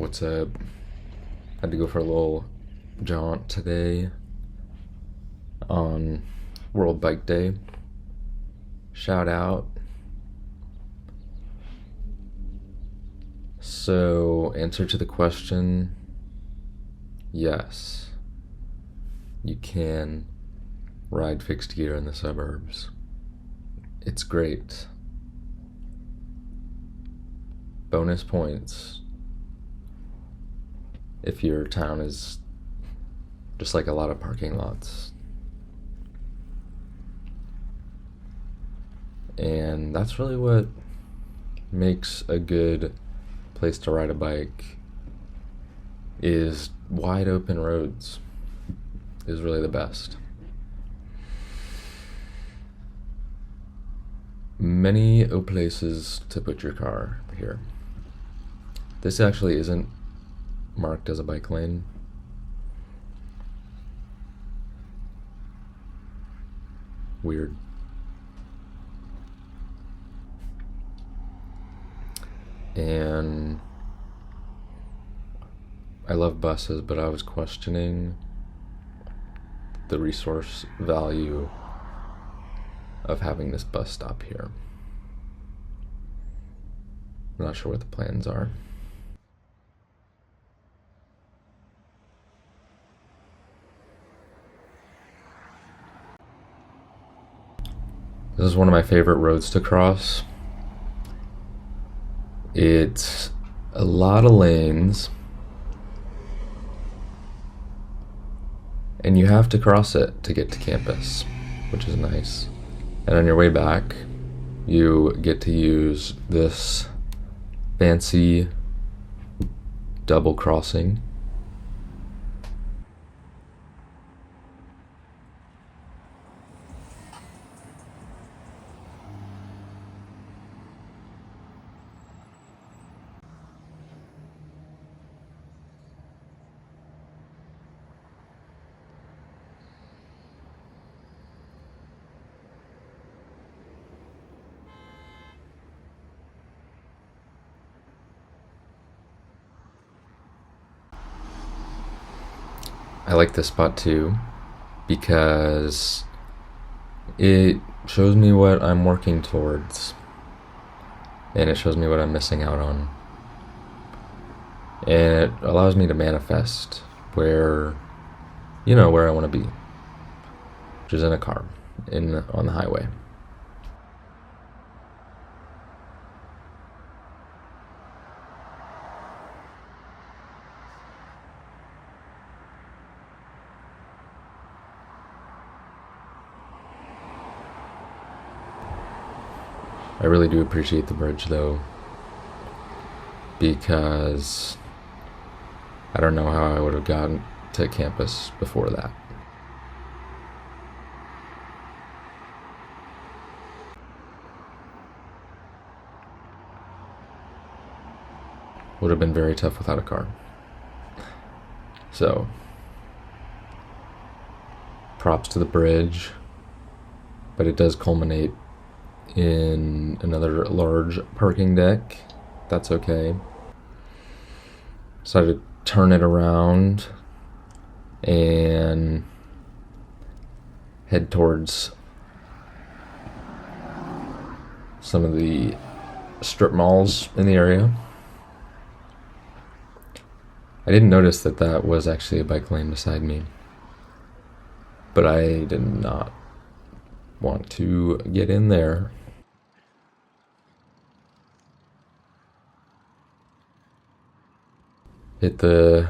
What's up? Had to go for a little jaunt today on World Bike Day. Shout out. So, answer to the question, yes, you can ride fixed gear in the suburbs. It's great. Bonus points if your town is just like a lot of parking lots. And that's really what makes a good place to ride a bike, is wide open roads is really the best. Many places to put your car here. This actually isn't marked as a bike lane. Weird. And I love buses, but I was questioning the resource value of having this bus stop here. I'm not sure what the plans are. This is one of my favorite roads to cross. It's a lot of lanes, and you have to cross it to get to campus, which is nice. And on your way back, you get to use this fancy double crossing. I like this spot too because it shows me what I'm working towards, and it shows me what I'm missing out on, and it allows me to manifest where I want to be, which is in a car on the highway. I really do appreciate the bridge though, because I don't know how I would have gotten to campus before that. Would have been very tough without a car. So, props to the bridge, but it does culminate in another large parking deck. That's okay. Decided to turn it around and head towards some of the strip malls in the area. I didn't notice that was actually a bike lane beside me, but I did not want to get in there. Hit the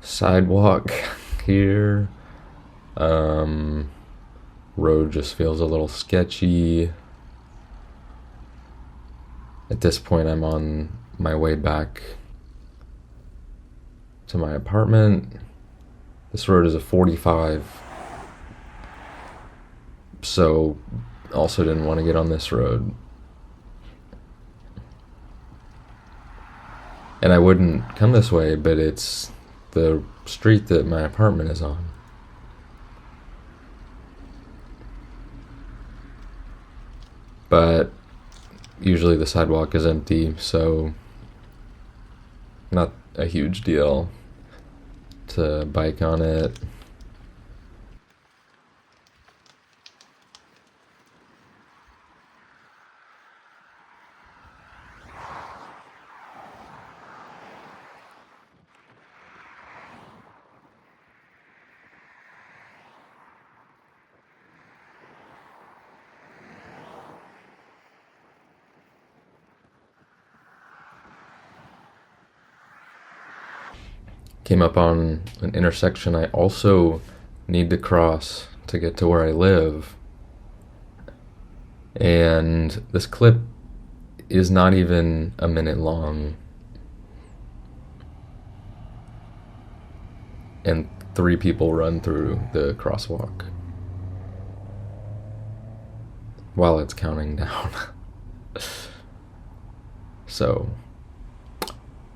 sidewalk here. Road just feels a little sketchy. At this point, I'm on my way back to my apartment. This road is a 45, so also didn't want to get on this road. And I wouldn't come this way, but it's the street that my apartment is on. But usually the sidewalk is empty, so not a huge deal to bike on it. Came up on an intersection I also need to cross to get to where I live. And this clip is not even a minute long. And 3 people run through the crosswalk while it's counting down. So,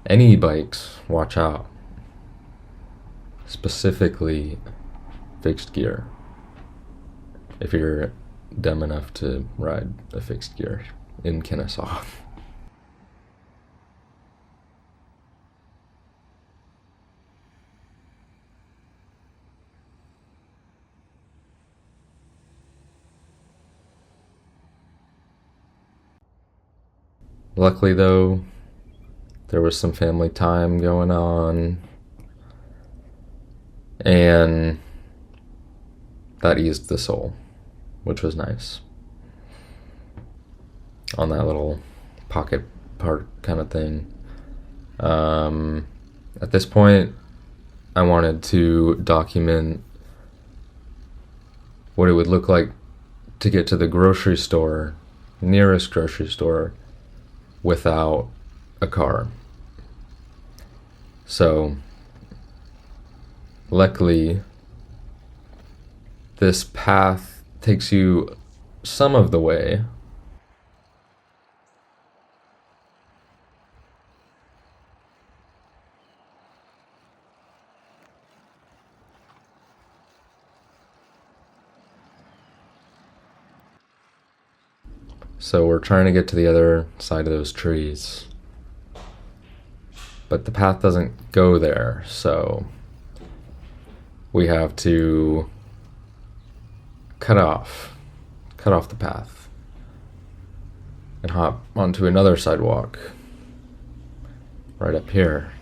any bikes, watch out. Specifically fixed gear, if you're dumb enough to ride a fixed gear in Kennesaw. Luckily though, there was some family time going on, and that eased the soul, which was nice. On that little pocket park kind of thing. At this point, I wanted to document what it would look like to get to the grocery store, nearest grocery store, without a car. So, luckily, this path takes you some of the way. So we're trying to get to the other side of those trees, but the path doesn't go there, so we have to cut off the path and hop onto another sidewalk right up here.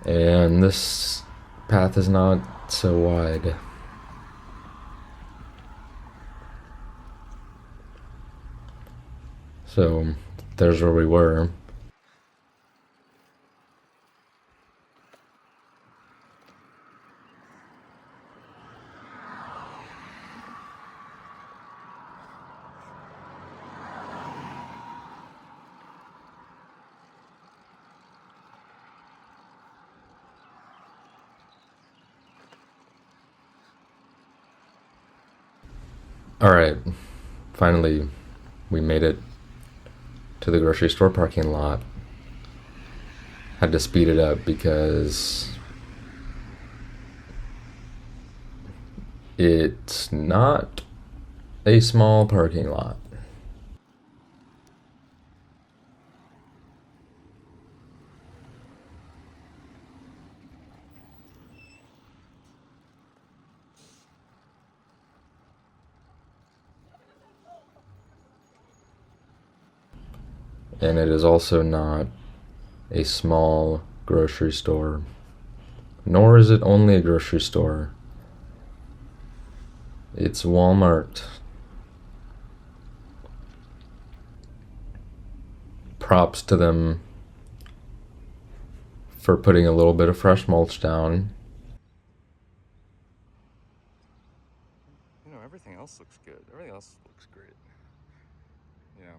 And this path is not so wide. So there's where we were. Alright, finally we made it to the grocery store parking lot. Had to speed it up because it's not a small parking lot. And it is also not a small grocery store, nor is it only a grocery store. It's Walmart. Props to them for putting a little bit of fresh mulch down. You know, everything else looks good. Everything else looks great. You know,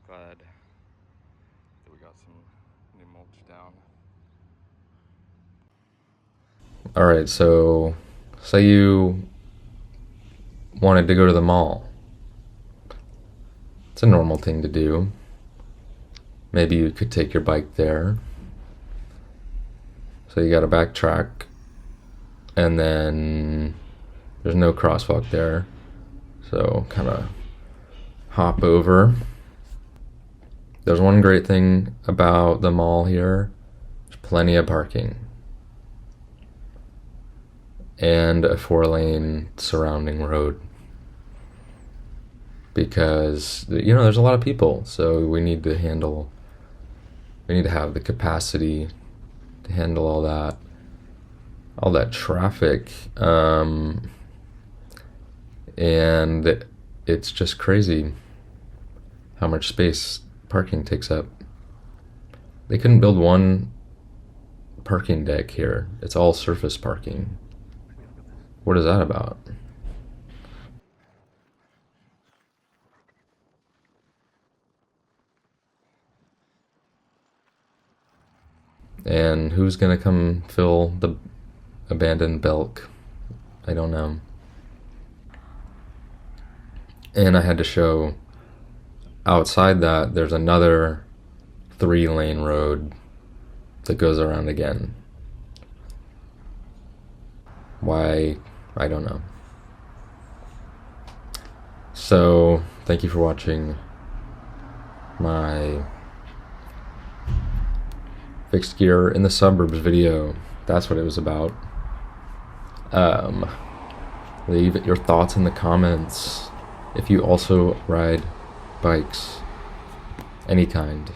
glad that we got some new mulch down. Alright, so say you wanted to go to the mall. It's a normal thing to do. Maybe you could take your bike there. So you gotta backtrack, and then there's no crosswalk there. So kind of hop over. There's one great thing about the mall here. There's plenty of parking. And a 4-lane surrounding road. Because, you know, there's a lot of people. So we need to have the capacity to handle all that traffic. And it's just crazy how much space parking takes up. They couldn't build one parking deck here. It's all surface parking. What is that about? And who's gonna come fill the abandoned bulk? I don't know. And I had to show outside that there's another 3-lane road that goes around again. Why? I don't know. So, thank you for watching my fixed gear in the suburbs video. That's what it was about. Leave your thoughts in the comments if you also ride bikes, any kind.